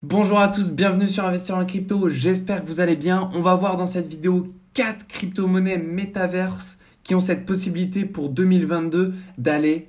Bonjour à tous, bienvenue sur Investir en crypto, j'espère que vous allez bien. On va voir dans cette vidéo 4 crypto-monnaies métaverses qui ont cette possibilité pour 2022 d'aller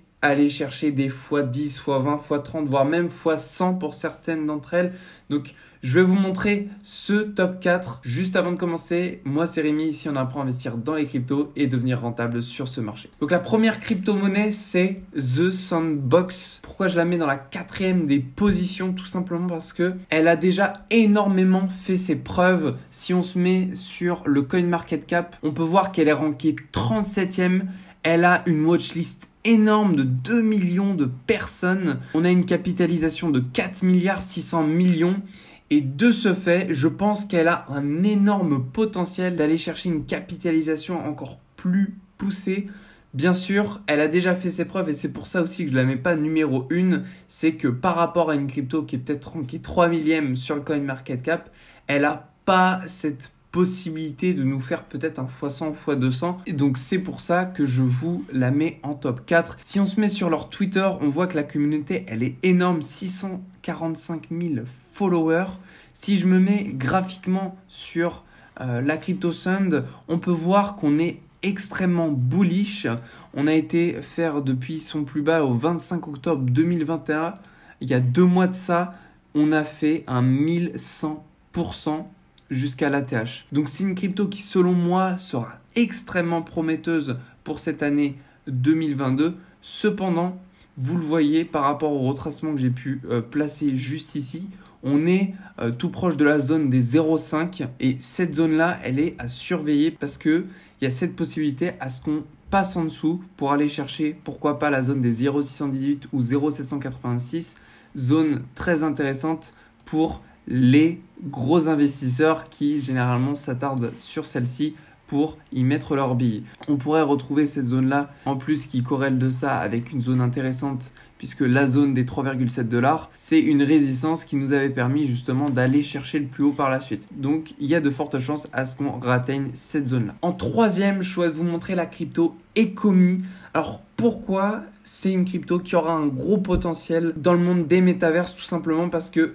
chercher des x10, x20, x30, voire même x100 pour certaines d'entre elles. Donc je vais vous montrer ce top 4 juste avant de commencer. Moi c'est Rémi, ici on apprend à investir dans les cryptos et devenir rentable sur ce marché. Donc la première crypto-monnaie c'est The Sandbox. Pourquoi je la mets dans la quatrième des positions? Tout simplement parce que elle a déjà énormément fait ses preuves. Si on se met sur le CoinMarketCap, on peut voir qu'elle est rankée 37e. Elle a une watchlist énorme de 2 millions de personnes. On a une capitalisation de 4 milliards 600 millions. Et de ce fait, je pense qu'elle a un énorme potentiel d'aller chercher une capitalisation encore plus poussée. Bien sûr, elle a déjà fait ses preuves et c'est pour ça aussi que je ne la mets pas numéro 1. C'est que par rapport à une crypto qui est peut-être rankée 3 millième sur le CoinMarketCap, elle n'a pas cette possibilité de nous faire peut-être un x100, x200. Et donc c'est pour ça que je vous la mets en top 4. Si on se met sur leur Twitter, on voit que la communauté, elle est énorme, 645 000 followers. Si je me mets graphiquement sur la CryptoSund, on peut voir qu'on est extrêmement bullish. On a été faire depuis son plus bas au 25 octobre 2021. Il y a 2 mois de ça, on a fait un 1100% jusqu'à l'ATH. Donc c'est une crypto qui selon moi sera extrêmement prometteuse pour cette année 2022. Cependant, vous le voyez par rapport au retracement que j'ai pu placer juste ici, on est tout proche de la zone des 0,5 et cette zone-là, elle est à surveiller parce qu'il y a cette possibilité à ce qu'on passe en dessous pour aller chercher, pourquoi pas, la zone des 0,618 ou 0,786, zone très intéressante pour les gros investisseurs qui généralement s'attardent sur celle-ci pour y mettre leurs billets. On pourrait retrouver cette zone-là en plus qui corrèle de ça avec une zone intéressante puisque la zone des 3,7$, c'est une résistance qui nous avait permis justement d'aller chercher le plus haut par la suite. Donc il y a de fortes chances à ce qu'on atteigne cette zone-là. En troisième, je souhaite vous montrer la crypto Ecomi. Alors pourquoi c'est une crypto qui aura un gros potentiel dans le monde des métaverses? Tout simplement parce que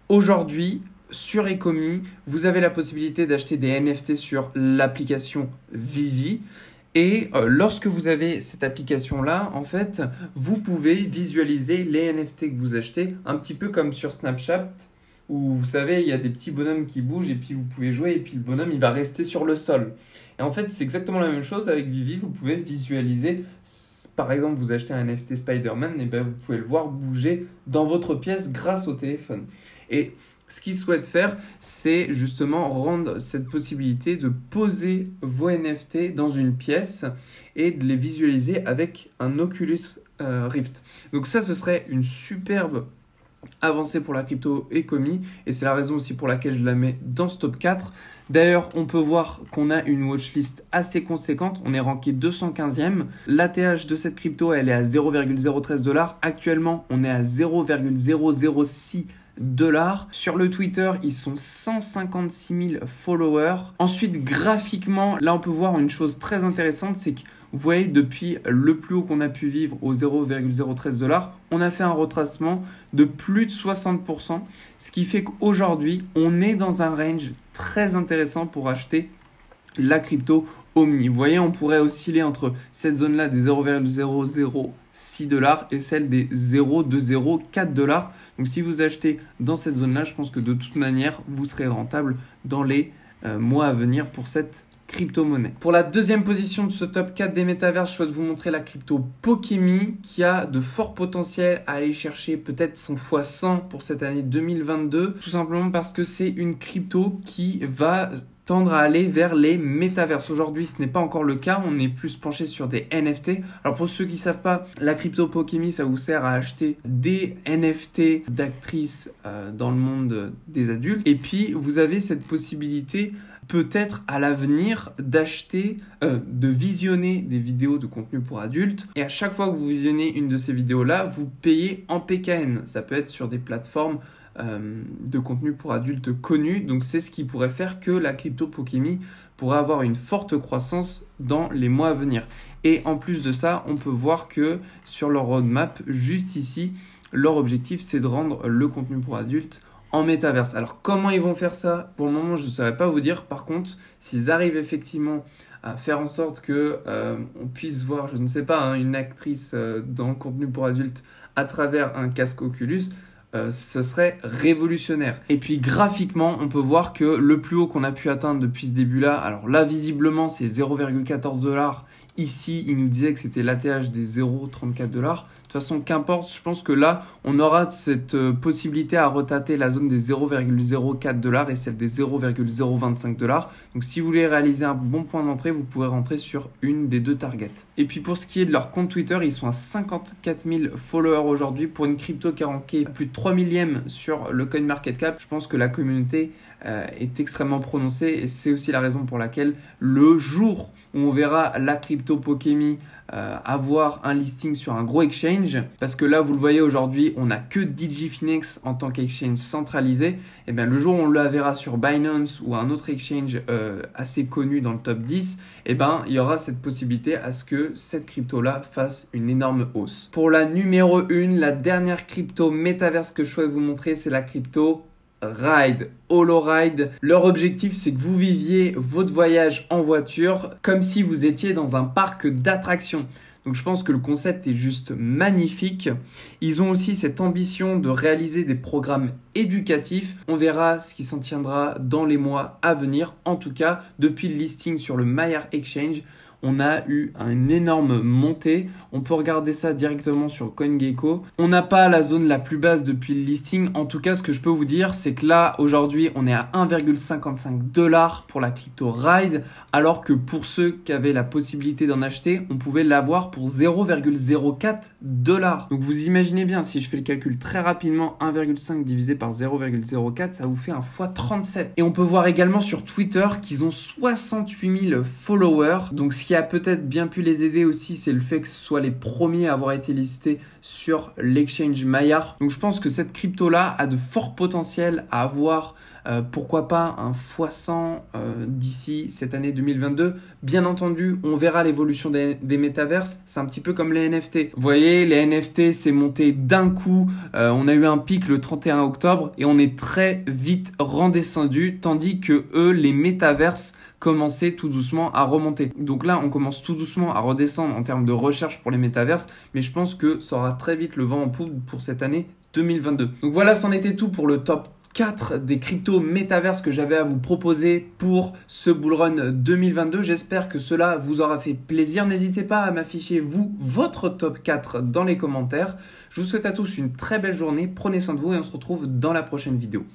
aujourd'hui, sur Ecomi, vous avez la possibilité d'acheter des NFT sur l'application Vivi. Et lorsque vous avez cette application-là, en fait, vous pouvez visualiser les NFT que vous achetez, un petit peu comme sur Snapchat, où vous savez, il y a des petits bonhommes qui bougent et puis vous pouvez jouer et puis le bonhomme, il va rester sur le sol. Et en fait, c'est exactement la même chose avec Vivi. Vous pouvez visualiser, par exemple, vous achetez un NFT Spider-Man, et bien vous pouvez le voir bouger dans votre pièce grâce au téléphone. Et ce qu'ils souhaitent faire, c'est justement rendre cette possibilité de poser vos NFT dans une pièce et de les visualiser avec un Oculus Rift. Donc ça, ce serait une superbe avancée pour la crypto Ecomi et c'est la raison aussi pour laquelle je la mets dans ce top 4. D'ailleurs, on peut voir qu'on a une watchlist assez conséquente. On est ranké 215e. L'ATH de cette crypto, elle est à 0,013$. Actuellement, on est à 0,006$. Sur le Twitter, ils sont 156 000 followers. Ensuite, graphiquement, là, on peut voir une chose très intéressante, c'est que vous voyez, depuis le plus haut qu'on a pu vivre au 0,013$, on a fait un retracement de plus de 60%, ce qui fait qu'aujourd'hui, on est dans un range très intéressant pour acheter la crypto Omni. Vous voyez, on pourrait osciller entre cette zone-là des 0,006$ et celle des 0,204$. Donc si vous achetez dans cette zone-là, je pense que de toute manière, vous serez rentable dans les mois à venir pour cette crypto-monnaie. Pour la deuxième position de ce top 4 des métavers, je souhaite vous montrer la crypto Pokemi qui a de forts potentiels à aller chercher peut-être son x100 pour cette année 2022. Tout simplement parce que c'est une crypto qui va tendre à aller vers les métaverses. Aujourd'hui, ce n'est pas encore le cas. On est plus penché sur des NFT. Alors pour ceux qui ne savent pas, la crypto Pokemi, ça vous sert à acheter des NFT d'actrices dans le monde des adultes. Et puis, vous avez cette possibilité peut-être à l'avenir d'acheter, de visionner des vidéos de contenu pour adultes. Et à chaque fois que vous visionnez une de ces vidéos-là, vous payez en PKN. Ça peut être sur des plateformes de contenu pour adultes connus. Donc c'est ce qui pourrait faire que la crypto Pokemi pourrait avoir une forte croissance dans les mois à venir. Et en plus de ça, on peut voir que sur leur roadmap, juste ici, leur objectif c'est de rendre le contenu pour adultes en métaverse. Alors comment ils vont faire ça? Pour le moment, je ne saurais pas vous dire. Par contre, s'ils arrivent effectivement à faire en sorte que on puisse voir, je ne sais pas, hein, une actrice dans le contenu pour adultes à travers un casque Oculus, ça serait révolutionnaire. Et puis graphiquement, on peut voir que le plus haut qu'on a pu atteindre depuis ce début-là, alors là visiblement c'est 0,14 $. Ici, il nous disait que c'était l'ATH des 0,34 $. De toute façon, qu'importe, je pense que là, on aura cette possibilité à retâter la zone des 0,04 $ et celle des 0,025 $. Donc, si vous voulez réaliser un bon point d'entrée, vous pouvez rentrer sur une des deux targets. Et puis, pour ce qui est de leur compte Twitter, ils sont à 54 000 followers aujourd'hui pour une crypto qui a ranké plus de 3 millièmes sur le CoinMarketCap. Je pense que la communauté est extrêmement prononcée et c'est aussi la raison pour laquelle le jour où on verra la crypto Pokemi avoir un listing sur un gros exchange, parce que là vous le voyez aujourd'hui on n'a que DigiFinex en tant qu'exchange centralisé, et bien le jour où on la verra sur Binance ou un autre exchange assez connu dans le top 10, et ben il y aura cette possibilité à ce que cette crypto là fasse une énorme hausse. Pour la numéro 1, la dernière crypto métaverse que je souhaite vous montrer, c'est la crypto Ride, HoloRide. Leur objectif, c'est que vous viviez votre voyage en voiture comme si vous étiez dans un parc d'attractions. Donc je pense que le concept est juste magnifique. Ils ont aussi cette ambition de réaliser des programmes éducatifs. On verra ce qui s'en tiendra dans les mois à venir. En tout cas, depuis le listing sur le Maillard Exchange, on a eu une énorme montée. On peut regarder ça directement sur CoinGecko. On n'a pas la zone la plus basse depuis le listing. En tout cas, ce que je peux vous dire, c'est que là, aujourd'hui, on est à 1,55 $ pour la crypto Ride, alors que pour ceux qui avaient la possibilité d'en acheter, on pouvait l'avoir pour 0,04 $. Donc vous imaginez bien, si je fais le calcul très rapidement, 1,5 divisé par 0,04, ça vous fait un x37. Et on peut voir également sur Twitter qu'ils ont 68 000 followers. Donc ce qui a peut-être bien pu les aider aussi, c'est le fait que ce soit les premiers à avoir été listés sur l'exchange Maillard. Donc je pense que cette crypto-là a de forts potentiels à avoir pourquoi pas un x100 d'ici cette année 2022. Bien entendu, on verra l'évolution des métaverses. C'est un petit peu comme les NFT. Vous voyez, les NFT, c'est monté d'un coup. On a eu un pic le 31 octobre et on est très vite redescendu, tandis que eux, les métaverses, commençaient tout doucement à remonter. Donc là, on commence tout doucement à redescendre en termes de recherche pour les métaverses, mais je pense que ça aura très vite le vent en poupe pour cette année 2022. Donc voilà, c'en était tout pour le top 4 des cryptos métaverses que j'avais à vous proposer pour ce bull run 2022. J'espère que cela vous aura fait plaisir. N'hésitez pas à m'afficher vous, votre top 4 dans les commentaires. Je vous souhaite à tous une très belle journée. Prenez soin de vous et on se retrouve dans la prochaine vidéo.